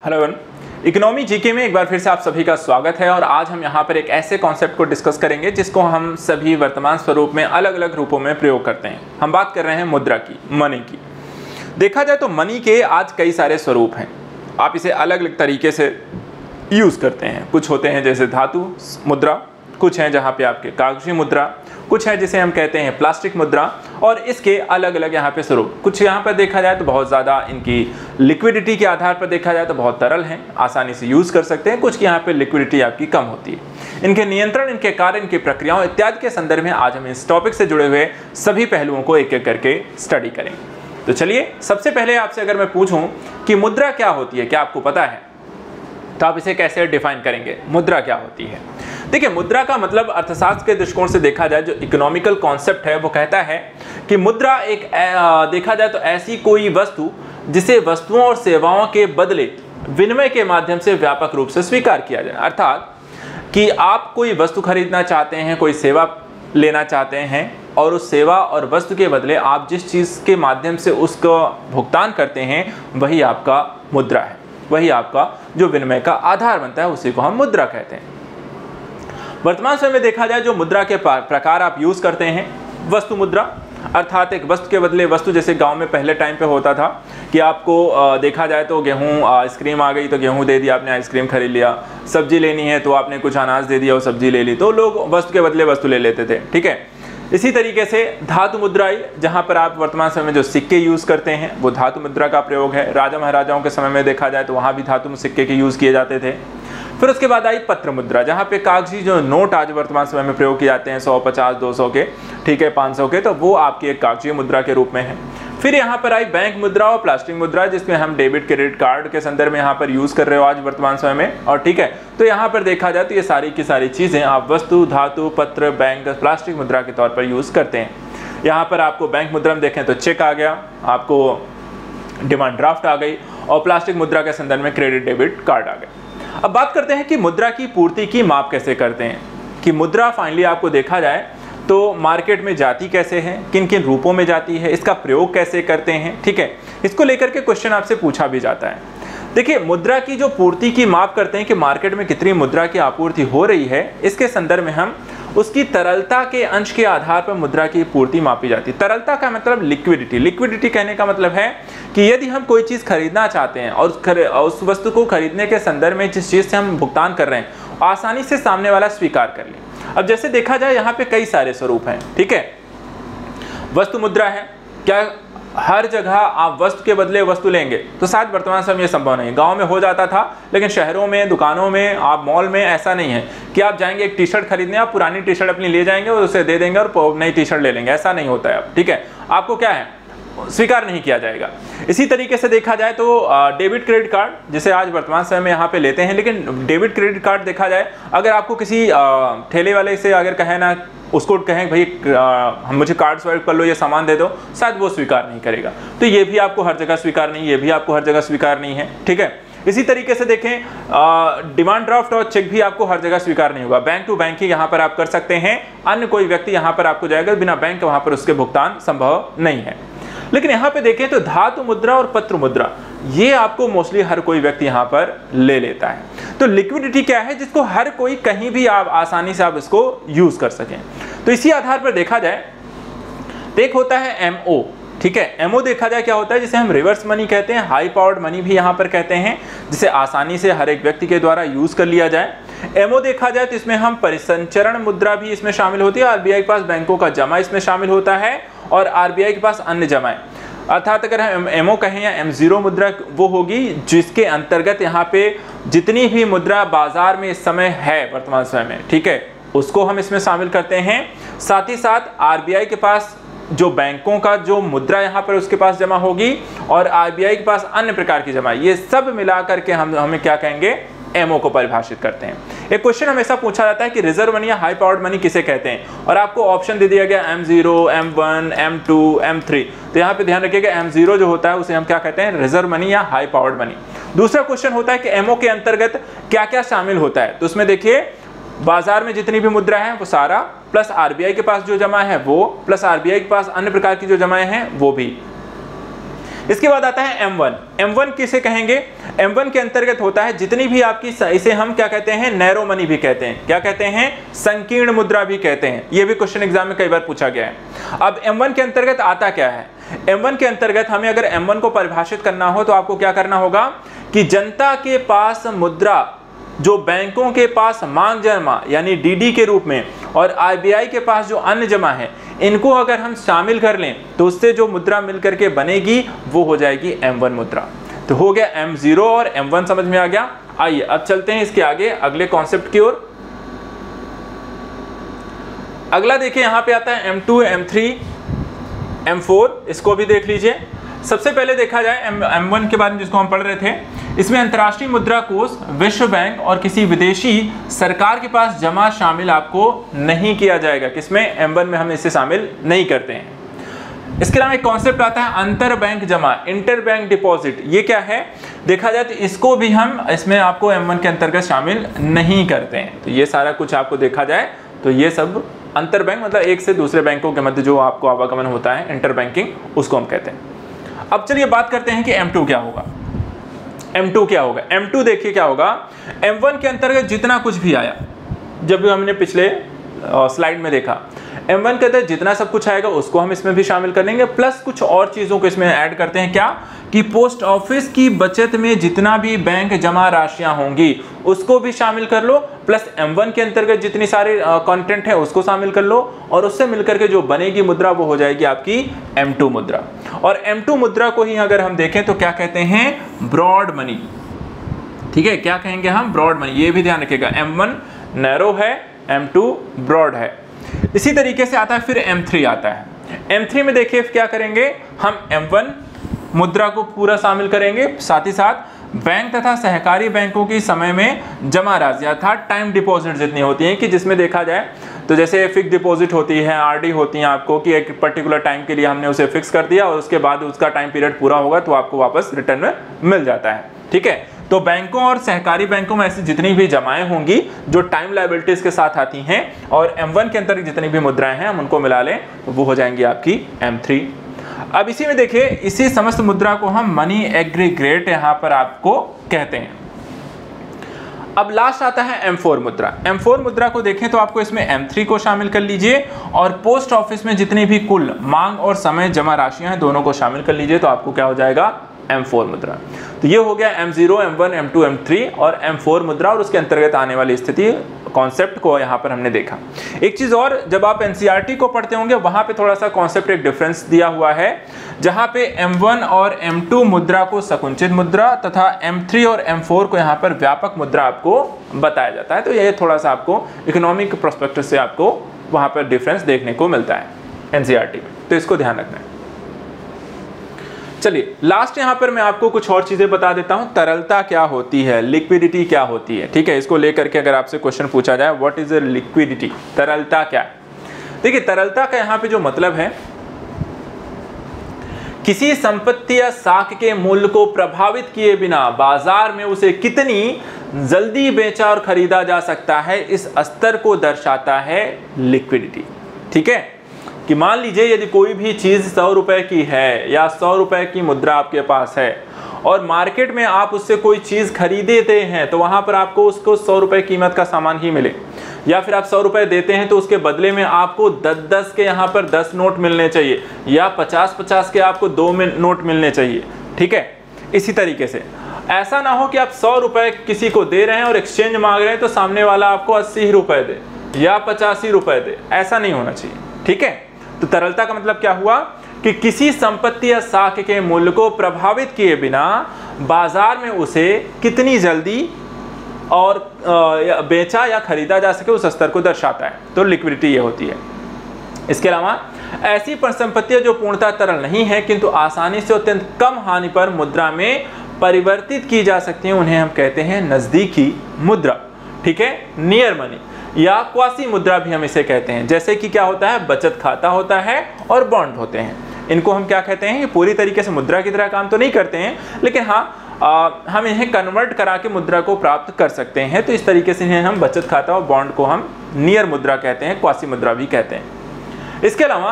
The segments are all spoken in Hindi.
हेलो एवरीवन, इकोनॉमी जीके में एक बार फिर से आप सभी का स्वागत है। और आज हम यहाँ पर एक ऐसे कॉन्सेप्ट को डिस्कस करेंगे जिसको हम सभी वर्तमान स्वरूप में अलग अलग रूपों में प्रयोग करते हैं। हम बात कर रहे हैं मुद्रा की, मनी की। देखा जाए तो मनी के आज कई सारे स्वरूप हैं। आप इसे अलग अलग तरीके से यूज़ करते हैं। कुछ होते हैं जैसे धातु मुद्रा, कुछ हैं जहाँ पे आपके कागजी मुद्रा, कुछ है जिसे हम कहते हैं प्लास्टिक मुद्रा, और इसके अलग अलग यहाँ पे स्वरूप। कुछ यहाँ पर देखा जाए तो बहुत ज़्यादा इनकी लिक्विडिटी के आधार पर देखा जाए तो बहुत तरल हैं, आसानी से यूज़ कर सकते हैं। कुछ की यहाँ पे लिक्विडिटी आपकी कम होती है। इनके नियंत्रण, इनके कार्य, इनकी प्रक्रियाओं इत्यादि के संदर्भ में आज हम इस टॉपिक से जुड़े हुए सभी पहलुओं को एक एक करके स्टडी करेंगे। तो चलिए, सबसे पहले आपसे अगर मैं पूछूँ कि मुद्रा क्या होती है, क्या आपको पता है? तो आप इसे कैसे डिफाइन करेंगे? मुद्रा क्या होती है? देखिए, मुद्रा का मतलब अर्थशास्त्र के दृष्टिकोण से देखा जाए, जो इकोनॉमिकल कॉन्सेप्ट है वो कहता है कि मुद्रा एक देखा जाए तो ऐसी कोई वस्तु जिसे वस्तुओं और सेवाओं के बदले विनिमय के माध्यम से व्यापक रूप से स्वीकार किया जाए। अर्थात कि आप कोई वस्तु खरीदना चाहते हैं, कोई सेवा लेना चाहते हैं, और उस सेवा और वस्तु के बदले आप जिस चीज़ के माध्यम से उसका भुगतान करते हैं वही आपका मुद्रा है, वही आपका जो विनिमय का आधार बनता है, उसी को हम मुद्रा कहते हैं। वर्तमान समय में देखा जाए जो मुद्रा के प्रकार आप यूज़ करते हैं, वस्तु मुद्रा, अर्थात एक वस्तु के बदले वस्तु। जैसे गांव में पहले टाइम पे होता था कि आपको देखा जाए तो गेहूं, आइसक्रीम आ गई तो गेहूं दे दिया, आपने आइसक्रीम खरीद लिया। सब्जी लेनी है तो आपने कुछ अनाज दे दिया और सब्जी ले ली, तो लोग वस्तु के बदले वस्तु ले लेते थे। ठीक है, इसी तरीके से धातु मुद्रा आई, जहाँ पर आप वर्तमान समय में जो सिक्के यूज़ करते हैं वो धातु मुद्रा का प्रयोग है। राजा महाराजाओं के समय में देखा जाए तो वहाँ भी धातु सिक्के के यूज़ किए जाते थे। फिर उसके बाद आई पत्र मुद्रा, जहाँ पे कागजी जो नोट आज वर्तमान समय में प्रयोग किए जाते हैं 100, 50, 200 के, ठीक है, 500 के, तो वो आपकी एक कागजी मुद्रा के रूप में है। फिर यहाँ पर आई बैंक मुद्रा और प्लास्टिक मुद्रा, जिसमें हम डेबिट क्रेडिट कार्ड के संदर्भ में यहाँ पर यूज़ कर रहे हो आज वर्तमान समय में। और ठीक है, तो यहाँ पर देखा जाए तो ये सारी की सारी चीज़ें आप वस्तु, धातु, पत्र, बैंक, प्लास्टिक मुद्रा के तौर पर यूज़ करते हैं। यहाँ पर आपको बैंक मुद्रा में देखें तो चेक आ गया, आपको डिमांड ड्राफ्ट आ गई, और प्लास्टिक मुद्रा के संदर्भ में क्रेडिट डेबिट कार्ड आ गया। अब बात करते हैं कि मुद्रा की पूर्ति की माप कैसे करते हैं, कि मुद्रा फाइनली आपको देखा जाए तो मार्केट में जाती कैसे है, किन किन रूपों में जाती है, इसका प्रयोग कैसे करते हैं। ठीक है, इसको लेकर के क्वेश्चन आपसे पूछा भी जाता है। देखिए, मुद्रा की जो पूर्ति की माप करते हैं कि मार्केट में कितनी मुद्रा की आपूर्ति हो रही है, इसके संदर्भ में हम उसकी तरलता के अंश के आधार पर मुद्रा की पूर्ति मापी जाती है। तरलता का मतलब लिक्विडिटी। लिक्विडिटी कहने का मतलब है कि यदि हम कोई चीज़ खरीदना चाहते हैं और उस वस्तु को खरीदने के संदर्भ में जिस चीज़ से हम भुगतान कर रहे हैं आसानी से सामने वाला स्वीकार कर ले। अब जैसे देखा जाए यहाँ पे कई सारे स्वरूप हैं। ठीक है, वस्तु मुद्रा है। क्या हर जगह आप वस्तु के बदले वस्तु लेंगे? तो शायद वर्तमान समय में संभव नहीं। गांव में हो जाता था, लेकिन शहरों में, दुकानों में, आप मॉल में ऐसा नहीं है कि आप जाएंगे एक टी शर्ट खरीदने, आप पुरानी टी शर्ट अपनी ले जाएंगे और उसे दे देंगे और नई टी शर्ट ले लेंगे। ऐसा नहीं होता है अब। ठीक है, आपको क्या है, स्वीकार नहीं किया जाएगा। इसी तरीके से देखा जाए तो डेबिट क्रेडिट कार्ड, जिसे आज वर्तमान समय में यहाँ पे लेते हैं, लेकिन डेबिट क्रेडिट कार्ड देखा जाए, अगर आपको किसी ठेले वाले से अगर कहे ना, उसको कहें भाई हम मुझे कार्ड स्वाइप कर लो, ये सामान दे दो, शायद वो स्वीकार नहीं करेगा। तो ये भी आपको हर जगह स्वीकार नहीं, ये भी आपको हर जगह स्वीकार नहीं है। ठीक है, इसी तरीके से देखें, डिमांड ड्राफ्ट और चेक भी आपको हर जगह स्वीकार नहीं होगा। बैंक टू बैंक ही यहाँ पर आप कर सकते हैं, अन्य कोई व्यक्ति यहाँ पर आपको जाएगा बिना बैंक, वहाँ पर उसके भुगतान संभव नहीं है। लेकिन यहाँ पे देखें तो धातु मुद्रा और पत्र मुद्रा, ये आपको मोस्टली हर कोई व्यक्ति यहाँ पर ले लेता है। तो लिक्विडिटी क्या है, जिसको हर कोई कहीं भी आप आसानी से आप इसको यूज कर सकें। तो इसी आधार पर देखा जाए तो एक होता है एमओ। ठीक है, एमओ देखा जाए क्या होता है, जिसे हम रिवर्स मनी कहते हैं, हाई पावर्ड मनी भी यहाँ पर कहते हैं, जिसे आसानी से हर एक व्यक्ति के द्वारा यूज कर लिया जाए। एमओ देखा जाए तो इसमें हम परिसंचरण मुद्रा भी इसमें शामिल होती है। आरबीआई के पास बैंकों का जमा इसमें शामिल होता है, और आरबीआई के पास अन्य जमाएं। अर्थात अगर हम एमओ कहें या M0 मुद्रा, वो होगी जिसके अंतर्गत यहाँ पे जितनी भी मुद्रा बाजार में इस समय है वर्तमान समय में, ठीक है, उसको हम इसमें शामिल करते हैं। साथ ही साथ आरबीआई के पास जो बैंकों का जो मुद्रा यहाँ पर उसके पास जमा होगी, और आरबीआई के पास अन्य प्रकार की जमा, ये सब मिला करके हमें क्या कहेंगे, एमओ को परिभाषित करते हैं। एक क्वेश्चन हमेशा पूछा जाता है कि रिजर्व मनी या हाई पावर्ड मनी किसे कहते हैं, और आपको ऑप्शन दे दिया गया M0, M1, M2, M3। तो यहाँ पे ध्यान रखिएगा, M0 जो होता है उसे हम क्या कहते हैं, रिजर्व मनी या हाई पावर्ड मनी। दूसरा क्वेश्चन होता है कि एमओ के अंतर्गत क्या क्या शामिल होता है। तो उसमें देखिए, बाजार में जितनी भी मुद्रा है वो सारा, प्लस आरबीआई के पास जो जमा है वो, प्लस आरबीआई के पास अन्य प्रकार की जो जमाएं हैं वो भी। इसके बाद आता है M1। M1 किसे कहेंगे? M1 के अंतर्गत होता है जितनी भी आपकी, इसे हम क्या कहते हैं? नैरो मनी भी कहते हैं। क्या कहते हैं? संकीर्ण मुद्रा भी कहते हैं। ये भी क्वेश्चन एग्जाम में कई बार पूछा गया है। अब M1 के अंतर्गत आता क्या है? M1 के अंतर्गत हमें अगर M1 को परिभाषित करना हो तो आपको क्या करना होगा कि जनता के पास मुद्रा जो बैंकों के पास मांग जमा यानी डीडी के रूप में और आरबीआई के पास जो अन्य जमा है, इनको अगर हम शामिल कर लें तो उससे जो मुद्रा मिलकर के बनेगी वो हो जाएगी M1 मुद्रा। तो हो गया M0 और M1 समझ में आ गया। आइए अब चलते हैं इसके आगे अगले कॉन्सेप्ट की ओर। अगला देखिए यहाँ पे आता है M2, M3, M4, इसको भी देख लीजिए। सबसे पहले देखा जाए M1 के बारे में जिसको हम पढ़ रहे थे, इसमें अंतर्राष्ट्रीय मुद्रा कोष, विश्व बैंक और किसी विदेशी सरकार के पास जमा शामिल आपको नहीं किया जाएगा। किसमें? M1 में हम इसे शामिल नहीं करते हैं। इसके अलावा एक कॉन्सेप्ट आता है अंतर बैंक जमा, इंटर बैंक डिपॉजिट। ये क्या है? देखा जाए तो इसको भी हम इसमें आपको M1 के अंतर्गत शामिल नहीं करते हैं। तो ये सारा कुछ आपको देखा जाए तो ये सब अंतर बैंक मतलब एक से दूसरे बैंकों के मध्य जो आपको आवागमन होता है, इंटर बैंकिंग, उसको हम कहते हैं। अब चलिए बात करते हैं कि M2 क्या होगा। M2 क्या होगा? M2 देखिए क्या होगा। M1 के अंतर्गत जितना कुछ भी आया, जब भी हमने पिछले स्लाइड में देखा, M1 के अंदर जितना सब कुछ आएगा उसको हम इसमें भी शामिल कर लेंगे, प्लस कुछ और चीज़ों को इसमें ऐड करते हैं। क्या कि पोस्ट ऑफिस की बचत में जितना भी बैंक जमा राशियां होंगी उसको भी शामिल कर लो, प्लस M1 के अंतर्गत जितनी सारे कंटेंट है उसको शामिल कर लो, और उससे मिलकर के जो बनेगी मुद्रा वो हो जाएगी आपकी M2 मुद्रा। और M2 मुद्रा को ही अगर हम देखें तो क्या कहते हैं? Broad money. ठीक है, क्या कहेंगे हम? Broad money. ये भी ध्यान रखिएगा, M1 नैरो है, M2 ब्रॉड है। इसी तरीके से आता है फिर M3 आता है। M3 में देखिए क्या करेंगे हम? M1 मुद्रा को पूरा शामिल करेंगे, साथ ही साथ बैंक तथा सहकारी बैंकों की समय में जमा राशि अर्थात टाइम डिपॉजिट जितनी होती हैं, कि जिसमें देखा जाए तो जैसे फिक्स डिपॉजिट होती है, आरडी होती हैं आपको, कि एक पर्टिकुलर टाइम के लिए हमने उसे फिक्स कर दिया और उसके बाद उसका टाइम पीरियड पूरा होगा तो आपको वापस रिटर्न में मिल जाता है। ठीक है, तो बैंकों और सहकारी बैंकों में ऐसी जितनी भी जमाएं होंगी जो टाइम लायबिलिटीज के साथ आती हैं, और M1 के अंतर्गत जितनी भी मुद्राएं हैं हम उनको मिला लें तो वो हो जाएंगी आपकी M3। अब इसी में देखिए, इसी समस्त मुद्रा को हम मनी एग्रीगेट यहाँ पर आपको कहते हैं। अब लास्ट आता है M4 मुद्रा। M4 मुद्रा को देखें तो आपको इसमें M3 को शामिल कर लीजिए, और पोस्ट ऑफिस में जितनी भी कुल मांग और समय जमा राशियां हैं दोनों को शामिल कर लीजिए, तो आपको क्या हो जाएगा? M4 मुद्रा। तो ये हो गया M0, M1, M2, M3 और M4 मुद्रा, और उसके अंतर्गत आने वाली स्थिति कॉन्सेप्ट को यहाँ पर हमने देखा। एक चीज़ और, जब आप NCERT को पढ़ते होंगे वहाँ पे थोड़ा सा कॉन्सेप्ट एक डिफरेंस दिया हुआ है, जहाँ पे M1 और M2 मुद्रा को संकुचित मुद्रा तथा M3 और M4 को यहाँ पर व्यापक मुद्रा आपको बताया जाता है। तो ये थोड़ा सा आपको इकोनॉमिक प्रोस्पेक्टिव से आपको वहाँ पर डिफरेंस देखने को मिलता है NCERT में, तो इसको ध्यान रखना है। चलिए लास्ट यहाँ पर मैं आपको कुछ और चीजें बता देता हूँ। तरलता क्या होती है, लिक्विडिटी क्या होती है। ठीक है, इसको लेकर के अगर आपसे क्वेश्चन पूछा जाए व्हाट इज अ लिक्विडिटी, तरलता क्या है? देखिए तरलता का यहाँ पे जो मतलब है, किसी संपत्ति या साख के मूल्य को प्रभावित किए बिना बाजार में उसे कितनी जल्दी बेचा और खरीदा जा सकता है, इस स्तर को दर्शाता है लिक्विडिटी। ठीक है, कि मान लीजिए यदि कोई भी चीज़ 100 रुपए की है या 100 रुपए की मुद्रा आपके पास है और मार्केट में आप उससे कोई चीज़ खरीदते हैं तो वहाँ पर आपको उसको 100 रुपए कीमत का सामान ही मिले, या फिर आप 100 रुपए देते हैं तो उसके बदले में आपको 10-10 के यहाँ पर 10 नोट मिलने चाहिए, या 50-50 के आपको 2 नोट मिलने चाहिए। ठीक है, इसी तरीके से ऐसा ना हो कि आप 100 रुपए किसी को दे रहे हैं और एक्सचेंज मांग रहे हैं तो सामने वाला आपको 80 रुपए दे या 85 रुपए दे, ऐसा नहीं होना चाहिए। ठीक है, तो तरलता का मतलब क्या हुआ कि किसी संपत्ति या साख के मूल्य को प्रभावित किए बिना बाजार में उसे कितनी जल्दी और बेचा या खरीदा जा सके उस स्तर को दर्शाता है, तो लिक्विडिटी ये होती है। इसके अलावा ऐसी परिसंपत्तियां जो पूर्णतः तरल नहीं है किंतु आसानी से अत्यंत कम हानि पर मुद्रा में परिवर्तित की जा सकती हैं, उन्हें हम कहते हैं नजदीकी मुद्रा। ठीक है, नियर मनी या क्वासी मुद्रा भी हम इसे कहते हैं। जैसे कि क्या होता है, बचत खाता होता है और बॉन्ड होते हैं। इनको हम क्या कहते हैं, ये पूरी तरीके से मुद्रा की तरह काम तो नहीं करते हैं, लेकिन हाँ हम इन्हें कन्वर्ट करा के मुद्रा को प्राप्त कर सकते हैं। तो इस तरीके से इन्हें हम बचत खाता और बॉन्ड को हम नियर मुद्रा कहते हैं, क्वासी मुद्रा भी कहते हैं। इसके अलावा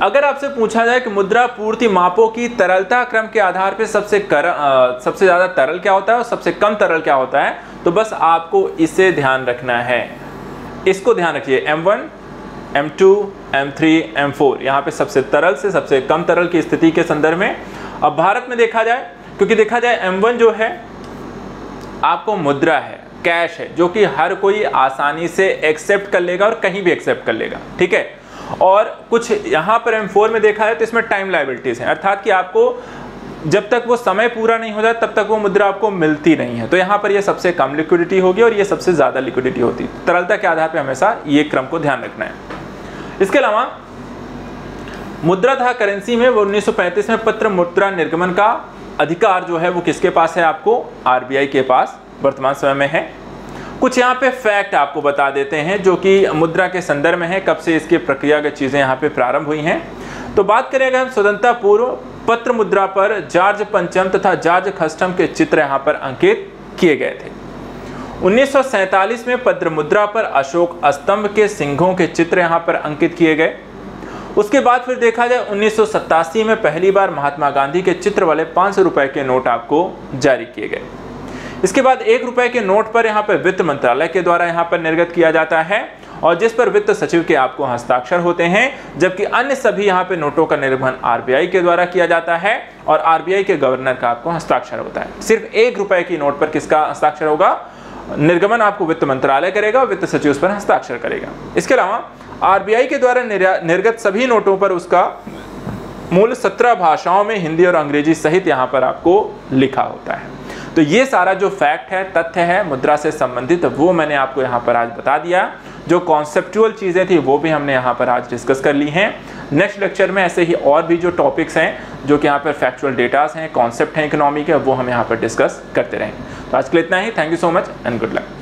अगर आपसे पूछा जाए कि मुद्रा पूर्ति मापों की तरलता क्रम के आधार पर सबसे ज़्यादा तरल क्या होता है और सबसे कम तरल क्या होता है, तो बस आपको इसे ध्यान रखना है। इसको ध्यान रखिए, M1, M2, M3, M4 यहाँ पे सबसे तरल से सबसे कम तरल की स्थिति के संदर्भ में। अब भारत में देखा जाए, क्योंकि देखा जाए M1 जो है आपको मुद्रा है, कैश है, जो कि हर कोई आसानी से एक्सेप्ट कर लेगा और कहीं भी एक्सेप्ट कर लेगा, ठीक है। और कुछ यहाँ पर M4 में देखा है तो इसमें टाइम लायबिलिटीज हैं, अर्थात कि आपको जब तक वो समय पूरा नहीं हो जाता तब तक वो मुद्रा आपको मिलती नहीं है। तो यहाँ पर ये सबसे कम लिक्विडिटी होगी और ये सबसे ज़्यादा लिक्विडिटी होती है। तरलता के आधार पर हमेशा ये क्रम को ध्यान रखना है। इसके अलावा मुद्रा तथा करेंसी में वो 1935 में पत्र मुद्रा निर्गमन का अधिकार जो है वो किसके पास है, आपको RBI के पास वर्तमान समय में है। कुछ यहाँ पे फैक्ट आपको बता देते हैं जो कि मुद्रा के संदर्भ में है, कब से इसकी प्रक्रियागत चीज़ें यहाँ पे प्रारंभ हुई हैं। तो बात करेंगे हम स्वतंत्रता पूर्व पत्र मुद्रा पर जॉर्ज पंचम तथा जॉर्ज खस्टम के चित्र यहाँ पर अंकित किए गए थे। 1947 में पत्र मुद्रा पर अशोक स्तंभ के सिंहों के चित्र यहाँ पर अंकित किए गए। उसके बाद फिर देखा जाए 1987 में पहली बार महात्मा गांधी के चित्र वाले 500 रुपए के नोट आपको जारी किए गए। इसके बाद 1 रुपए के नोट पर यहाँ पर वित्त मंत्रालय के द्वारा यहाँ पर निर्गत किया जाता है और जिस पर वित्त सचिव के आपको हस्ताक्षर होते हैं, जबकि अन्य सभी यहाँ पे नोटों का निर्गमन RBI के द्वारा किया जाता है और RBI के गवर्नर का आपको हस्ताक्षर होता है। सिर्फ 1 रुपए की नोट पर किसका हस्ताक्षर होगा, निर्गमन आपको वित्त मंत्रालय करेगा और वित्त सचिव उस पर हस्ताक्षर करेगा। इसके अलावा RBI के द्वारा निर्गत सभी नोटों पर उसका मूल 17 भाषाओं में हिंदी और अंग्रेजी सहित यहाँ पर आपको लिखा होता है। तो ये सारा जो फैक्ट है, तथ्य है मुद्रा से संबंधित, वो मैंने आपको यहाँ पर आज बता दिया। जो कॉन्सेप्चुअल चीज़ें थी वो भी हमने यहाँ पर आज डिस्कस कर ली हैं। नेक्स्ट लेक्चर में ऐसे ही और भी जो टॉपिक्स हैं, जो कि यहाँ पर फैक्चुअल डेटास हैं, कॉन्सेप्ट हैं इकोनॉमी के, वो हम यहाँ पर डिस्कस करते रहेंगे। तो आज के लिए इतना ही। Thank you so much and good luck.